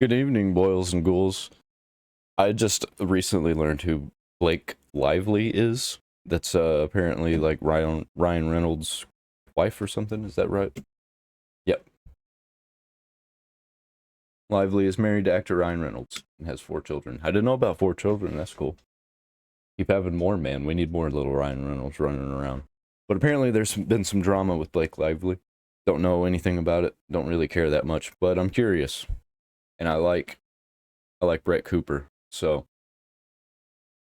Good evening, boils and ghouls. I just recently learned who Blake Lively is. That's apparently like Ryan Reynolds' wife or something. Is that right? Yep. Lively is married to actor Ryan Reynolds and has 4 children. I didn't know about 4 children. That's cool. Keep having more, man. We need more little Ryan Reynolds running around. But apparently there's been some drama with Blake Lively. Don't know anything about it. Don't really care that much, but I'm curious. And I like Brett Cooper. So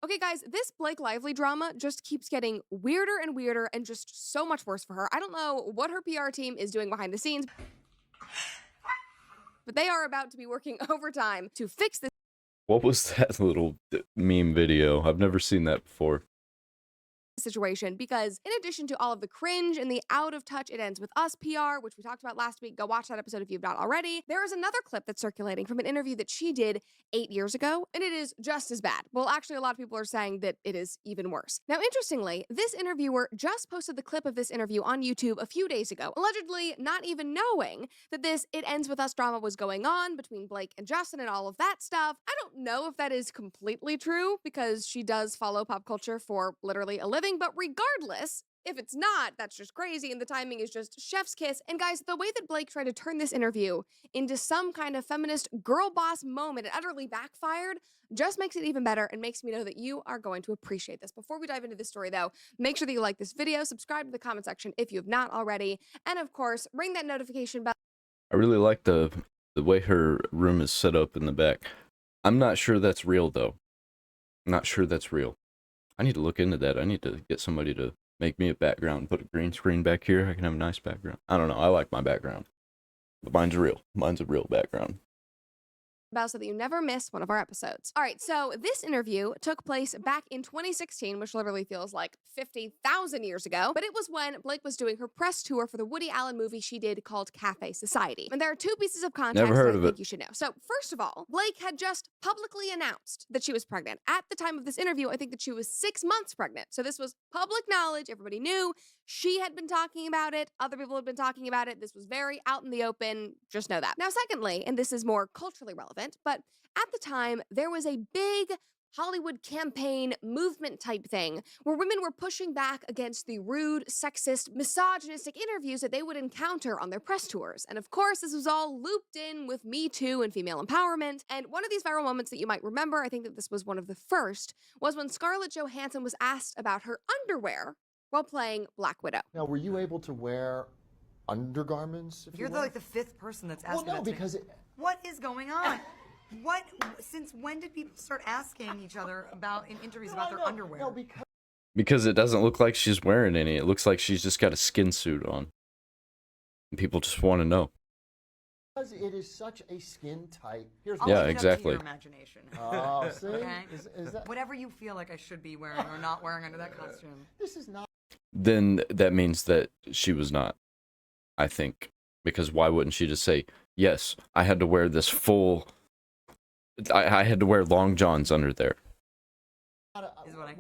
Okay, guys, this Blake Lively drama just keeps getting weirder and weirder and just so much worse for her. I don't know what her PR team is doing behind the scenes, but they are about to be working overtime to fix this what was that little meme video? I've never seen that before. situation because in addition to all of the cringe and the out of touch it ends with us PR, which we talked about last week, go watch that episode if you've not already. There is another clip that's circulating from an interview that she did 8 years ago, and it is just as bad. Well, actually, a lot of people are saying that it is even worse. Now, interestingly, this interviewer just posted the clip of this interview on YouTube a few days ago, allegedly not even knowing that this It Ends With Us drama was going on between Blake and Justin and all of that stuff. I don't know if that is completely true because she does follow pop culture for literally a living, but regardless, if it's not, that's just crazy, and the timing is just chef's kiss. And guys, the way that Blake tried to turn this interview into some kind of feminist girl boss moment and utterly backfired just makes it even better and makes me know that you are going to appreciate this. Before we dive into this story, though, make sure that you like this video, subscribe to the comment section if you have not already, and of course, ring that notification bell. I really like the way her room is set up in the back. I'm not sure that's real though. I'm not sure that's real. I need to look into that. I need to get somebody to make me a background, put a green screen back here. I can have a nice background. I don't know. I like my background. But mine's real. Mine's a real background. So that you never miss one of our episodes. All right, so this interview took place back in 2016, which literally feels like 50,000 years ago, but it was when Blake was doing her press tour for the Woody Allen movie she did called Cafe Society. And there are 2 pieces of context Never heard that I of think it. you should know. So first of all, Blake had just publicly announced that she was pregnant. At the time of this interview, I think that she was 6 months pregnant. So this was public knowledge. Everybody knew. She had been talking about it. Other people had been talking about it. This was very out in the open. Just know that. Now, secondly, and this is more culturally relevant, but at the time, there was a big Hollywood campaign movement type thing where women were pushing back against the rude, sexist, misogynistic interviews that they would encounter on their press tours. And of course, this was all looped in with Me Too and female empowerment. And one of these viral moments that you might remember, I think that this was one of the first, was when Scarlett Johansson was asked about her underwear while playing Black Widow. Now, were you able to wear undergarments? You're like the 5th person that's asking Well, no, that to me. because What is going on? Since when did people start asking each other in interviews about their underwear? No, Because it doesn't look like she's wearing any. It looks like she's just got a skin suit on. And people just want to know. because it is such a skin tight. Here's I'll Yeah, leave it up to exactly. your imagination. Oh, see? Okay. Is that, Whatever you feel like I should be wearing or not wearing under that costume. this is not. Then that means that she was not, I think. Because why wouldn't she just say, yes, I had to wear this full... I had to wear long johns under there. Is what I-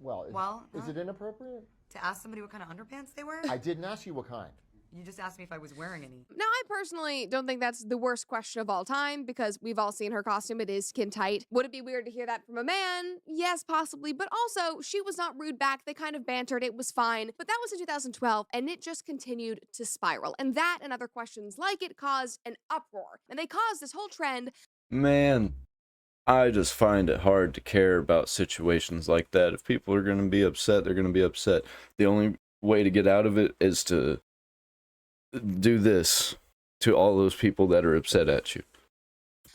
Well, is huh? it inappropriate? To ask somebody what kind of underpants they wear? I didn't ask you what kind. You just asked me if I was wearing any. Now, I personally don't think that's the worst question of all time because we've all seen her costume. It is skin tight. Would it be weird to hear that from a man? Yes, possibly. But also, she was not rude back. They kind of bantered. It was fine. But that was in 2012, and it just continued to spiral. And that and other questions like it caused an uproar. And they caused this whole trend. Man, I just find it hard to care about situations like that. If people are going to be upset, they're going to be upset. The only way to get out of it is to do this to all those people that are upset at you.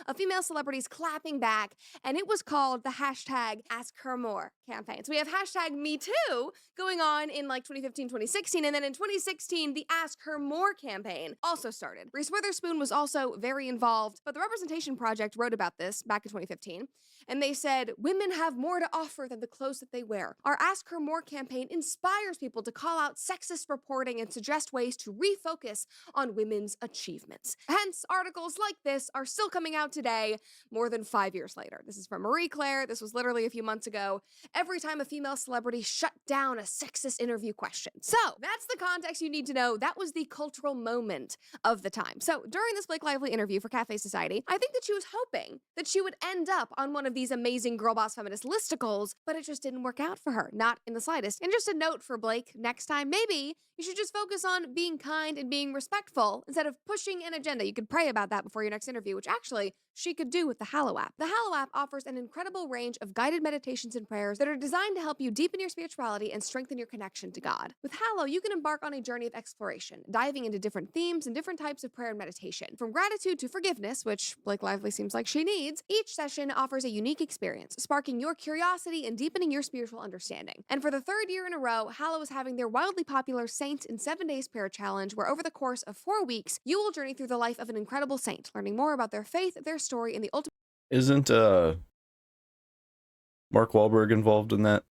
Of female celebrities clapping back, and it was called the hashtag Ask Her More campaign. So we have hashtag Me Too going on in like 2015, 2016, and then in 2016, the Ask Her More campaign also started. Reese Witherspoon was also very involved, but the Representation Project wrote about this back in 2015, and they said, women have more to offer than the clothes that they wear. Our Ask Her More campaign inspires people to call out sexist reporting and suggest ways to refocus on women's achievements. Hence, articles like this are still coming out today, more than 5 years later. This is from Marie Claire. This was literally a few months ago. Every time a female celebrity shut down a sexist interview question. So that's the context you need to know. That was the cultural moment of the time. So during this Blake Lively interview for Cafe Society, I think that she was hoping that she would end up on one of these amazing girl boss feminist listicles, but it just didn't work out for her, not in the slightest. And just a note for Blake, next time, maybe you should just focus on being kind and being respectful instead of pushing an agenda. You could pray about that before your next interview, which actually she could do with the Hallow app. The Hallow app offers an incredible range of guided meditations and prayers that are designed to help you deepen your spirituality and strengthen your connection to God. With Hallow, you can embark on a journey of exploration, diving into different themes and different types of prayer and meditation. From gratitude to forgiveness, which Blake Lively seems like she needs, each session offers a unique experience, sparking your curiosity and deepening your spiritual understanding. And for the third year in a row, Hallow is having their wildly popular Saints in 7 Days prayer challenge, where over the course of 4 weeks, you will journey through the life of an incredible saint, learning more about their faith, their story, and the ultimate. Isn't Mark Wahlberg involved in that?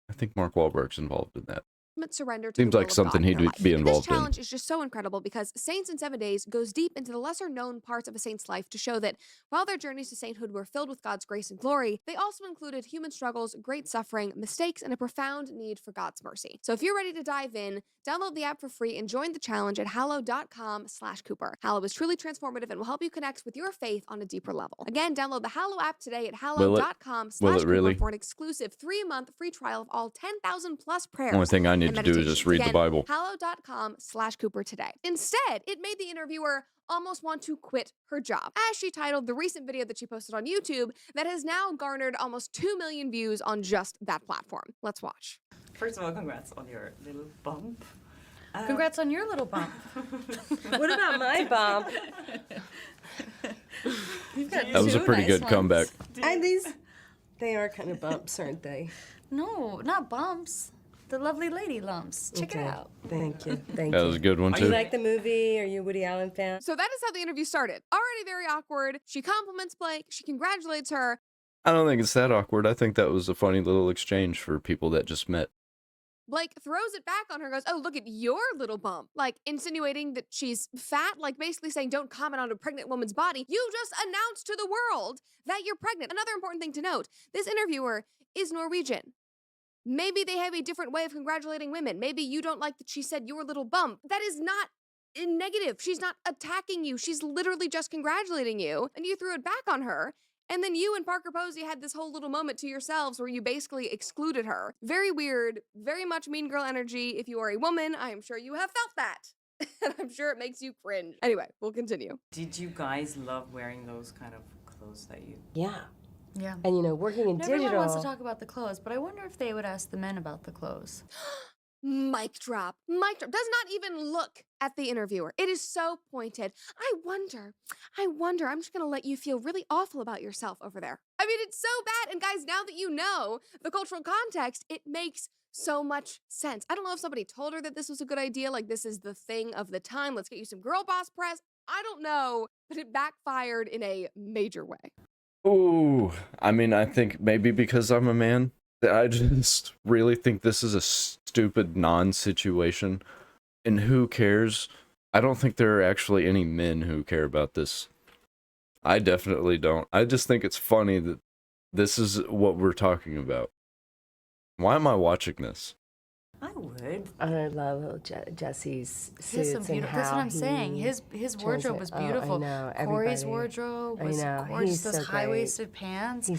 I think Mark Wahlberg's involved in that. Surrender to Seems the will like of something God in he'd your life. be And involved this in. challenge is just so incredible because Saints in 7 Days goes deep into the lesser known parts of a saint's life to show that while their journeys to sainthood were filled with God's grace and glory, they also included human struggles, great suffering, mistakes, and a profound need for God's mercy. So if you're ready to dive in, download the app for free and join the challenge at hallow.com/Cooper. Hallow is truly transformative and will help you connect with your faith on a deeper level. Again, download the Hallow app today at hallow.com/Cooper really? for an exclusive 3-month free trial of all 10,000 plus prayers. Only thing I need and to do is just read the Again, Bible. Hallow.com/Cooper today. Instead, it made the interviewer almost want to quit her job, as she titled the recent video that she posted on YouTube that has now garnered almost 2 million views on just that platform. Let's watch. First of all, congrats on your little bump. Congrats on your little bump. What about my bump? That was a pretty good comeback. They are kind of bumps, aren't they? No, not bumps. The lovely lady lumps. Check it out. Thank you. Thank That you. was a good one, Do you too. like the movie? Are you a Woody Allen fan? So that is how the interview started. Already very awkward. She compliments Blake. She congratulates her. I don't think it's that awkward. I think that was a funny little exchange for people that just met. Blake throws it back on her, goes, oh, look at your little bump. Like, insinuating that she's fat, like basically saying, don't comment on a pregnant woman's body. You just announced to the world that you're pregnant. Another important thing to note, this interviewer is Norwegian. Maybe they have a different way of congratulating women. Maybe you don't like that she said your little bump. That is not negative. She's not attacking you. She's literally just congratulating you, and you threw it back on her. And then you and Parker Posey had this whole little moment to yourselves where you basically excluded her. Very weird, very much mean girl energy. If you are a woman, I am sure you have felt that. And I'm sure it makes you cringe. Anyway, we'll continue. Did you guys love wearing those kind of clothes that you... Yeah. Yeah. And you know, working in digital. Everyone wants to talk about the clothes, but I wonder if they would ask the men about the clothes. Mic drop. Mic drop. Does not even look at the interviewer. It is so pointed. I wonder. I'm just going to let you feel really awful about yourself over there. I mean, it's so bad. And guys, now that you know the cultural context, it makes so much sense. I don't know if somebody told her that this was a good idea, like this is the thing of the time. Let's get you some girl boss press. I don't know, but it backfired in a major way. Ooh, I mean, I think maybe because I'm a man, I just really think this is a stupid non-situation. And who cares? I don't think there are actually any men who care about this. I definitely don't. I just think it's funny that this is what we're talking about. Why am I watching this? I would. I love Jesse's He has some suits and beautiful. how That's what I'm he saying. His chose wardrobe it. was Oh, I beautiful. know, Corey's everybody. wardrobe I was know, gorgeous. he's Those so great. high-waisted pants.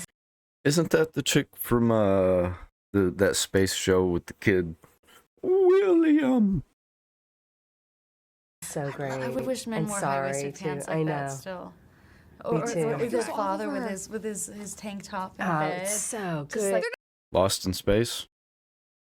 Isn't that the chick from that space show with the kid? William. So great. I wish men and wore sorry, high-waisted too. pants I like know. that still. Me Or too. his It feels father over. with his tank top in Oh, bed. it's so Just good. like Lost in Space?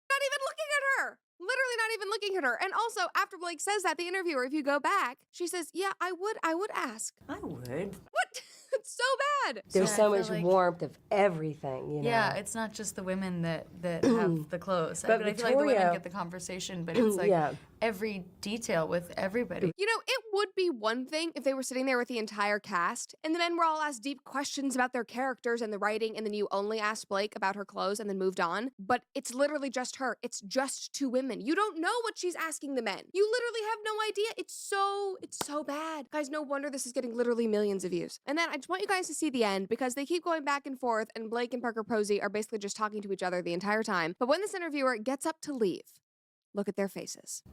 Not even looking at her. Literally not even looking at her. And also, after Blake says that, the interviewer, if you go back, she says, yeah, I would ask. I would. What? It's so bad. There's So I so feel much like- warmth of everything, you know. yeah, it's not just the women that have the clothes. But I feel like the women Victoria- get the conversation, but it's like Yeah. every detail with everybody. You know, it would be one thing if they were sitting there with the entire cast, and the men were all asked deep questions about their characters and the writing, and then you only asked Blake about her clothes and then moved on. But it's literally just her. It's just two women. You don't know what she's asking the men. You literally have no idea. It's so bad. Guys, no wonder this is getting literally millions of views. And then I just want you guys to see the end, because they keep going back and forth, and Blake and Parker Posey are basically just talking to each other the entire time. But when this interviewer gets up to leave, look at their faces.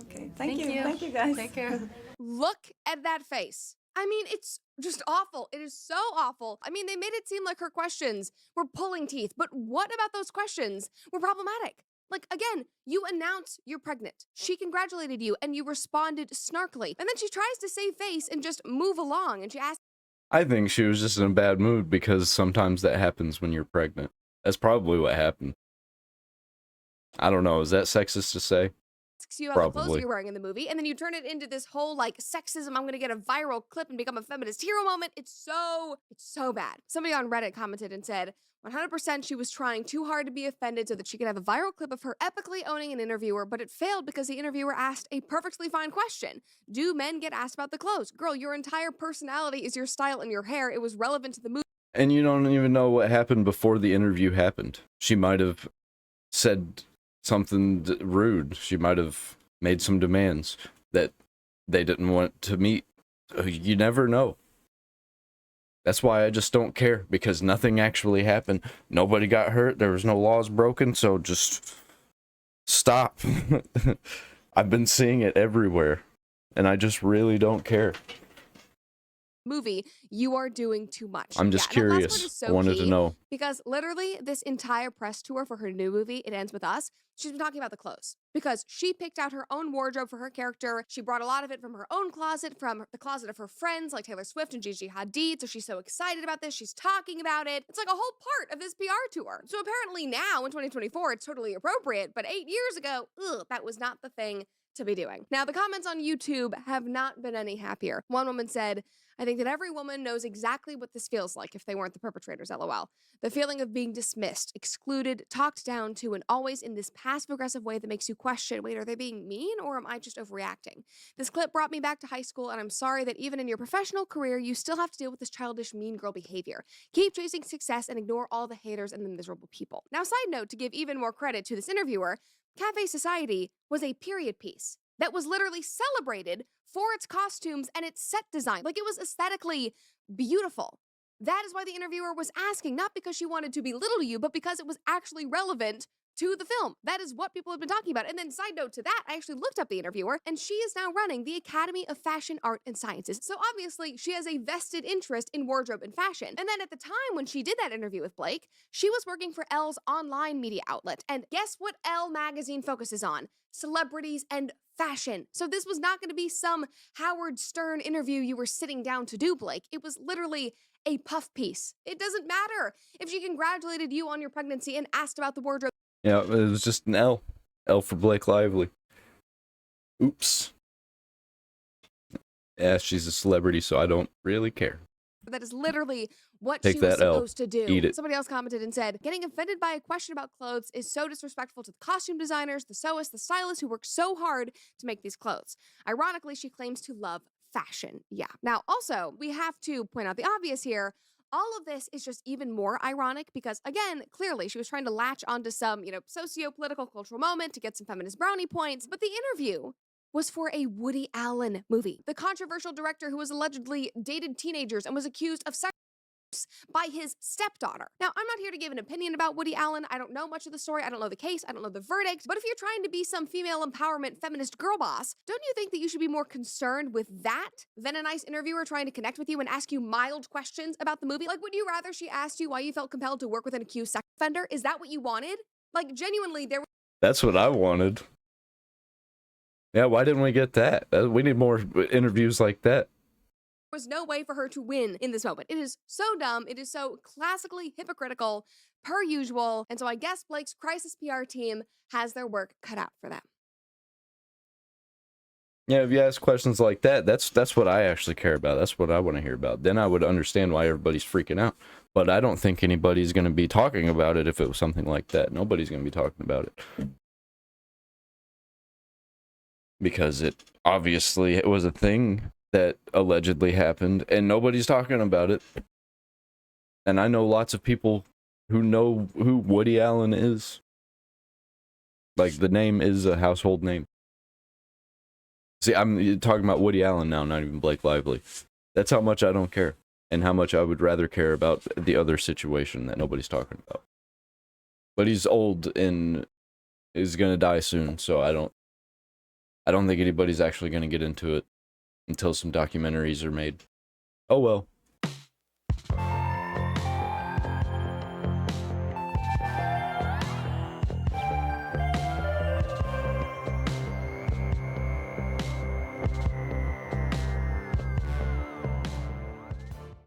Okay, thank you. Thank you, guys. Take care. Look at that face. I mean, it's just awful. It is so awful. I mean, they made it seem like her questions were pulling teeth, but what about those questions were problematic? Like, again, you announce you're pregnant. She congratulated you, and you responded snarkily. And then she tries to save face and just move along, and she asks I think she was just in a bad mood because sometimes that happens when you're pregnant. That's probably what happened. I don't know. Is that sexist to say? you about the clothes Probably. you're wearing in the movie, and then you turn it into this whole like sexism, I'm gonna get a viral clip and become a feminist hero moment. It's so bad. Somebody on Reddit commented and said 100% she was trying too hard to be offended so that she could have a viral clip of her epically owning an interviewer, but it failed because the interviewer asked a perfectly fine question. Do men get asked about the clothes? Girl, your entire personality is your style and your hair. It was relevant to the movie. And you don't even know what happened before the interview happened. She might have said something rude. She might have made some demands that they didn't want to meet. You never know. That's why I just don't care, because nothing actually happened. Nobody got hurt. There was no laws broken, so just stop. I've been seeing it everywhere, and I just really don't care. Movie, you are doing too much. I'm just and that last part curious. is so I wanted key, to know. because literally this entire press tour for her new movie, It Ends With Us, she's been talking about the clothes, because she picked out her own wardrobe for her character. She brought a lot of it from her own closet, from the closet of her friends like Taylor Swift and Gigi Hadid. So she's so excited about this. She's talking about it. It's like a whole part of this PR tour. So apparently now in 2024, it's totally appropriate. But 8 years ago, that was not the thing to be doing. Now, the comments on YouTube have not been any happier. One woman said, I think that every woman knows exactly what this feels like if they weren't the perpetrators, LOL. The feeling of being dismissed, excluded, talked down to, and always in this passive-aggressive way that makes you question, wait, are they being mean or am I just overreacting? This clip brought me back to high school, and I'm sorry that even in your professional career, you still have to deal with this childish mean girl behavior. Keep chasing success and ignore all the haters and the miserable people. Now, side note, to give even more credit to this interviewer, Cafe Society was a period piece that was literally celebrated for its costumes and its set design. Like, it was aesthetically beautiful. That is why the interviewer was asking, not because she wanted to belittle you, but because it was actually relevant to the film. That is what people have been talking about. And then side note to that, I actually looked up the interviewer, and she is now running the Academy of Fashion, Art, and Sciences. So obviously she has a vested interest in wardrobe and fashion. And then at the time when she did that interview with Blake, she was working for Elle's online media outlet. And guess what Elle magazine focuses on? Celebrities and fashion. So this was not going to be some Howard Stern interview you were sitting down to do, Blake. It was literally a puff piece. It doesn't matter if she congratulated you on your pregnancy and asked about the wardrobe. Yeah, it was just an L. L for Blake Lively. Oops. Yeah, she's a celebrity, so I don't really care. That is literally what Take she was that L. supposed to do. Eat it. Somebody else commented and said, getting offended by a question about clothes is so disrespectful to the costume designers, the sewists, the stylists who work so hard to make these clothes. Ironically, she claims to love fashion. Yeah. Now, also, we have to point out the obvious here. All of this is just even more ironic because, again, clearly she was trying to latch onto some, socio-political cultural moment to get some feminist brownie points, but the interview was for a Woody Allen movie. The controversial director who was allegedly dated teenagers and was accused of sex by his stepdaughter. Now, I'm not here to give an opinion about Woody Allen. I don't know much of the story. I don't know the case. I don't know the verdict. But if you're trying to be some female empowerment feminist girl boss, don't you think that you should be more concerned with that than a nice interviewer trying to connect with you and ask you mild questions about the movie? Like, would you rather she asked you why you felt compelled to work with an accused sex offender? Is that what you wanted? Like, genuinely, there That's what I wanted. Yeah, why didn't we get that? We need more interviews like that. was no way for her to win in this moment. It is so dumb. It is so classically hypocritical, per usual. And so I guess Blake's crisis PR team has their work cut out for them. Yeah, if you ask questions like that, that's what I actually care about. That's what I want to hear about. Then I would understand why everybody's freaking out. But I don't think anybody's going to be talking about it if it was something like that. Nobody's going to be talking about it. because it was a thing that allegedly happened and nobody's talking about it. And I know lots of people who know who Woody Allen is. Like, the name is a household name. See, I'm talking about Woody Allen now, not even Blake Lively. That's how much I don't care, and how much I would rather care about the other situation that nobody's talking about. But he's old and is gonna die soon, so I don't think anybody's actually gonna get into it until some documentaries are made. Oh well.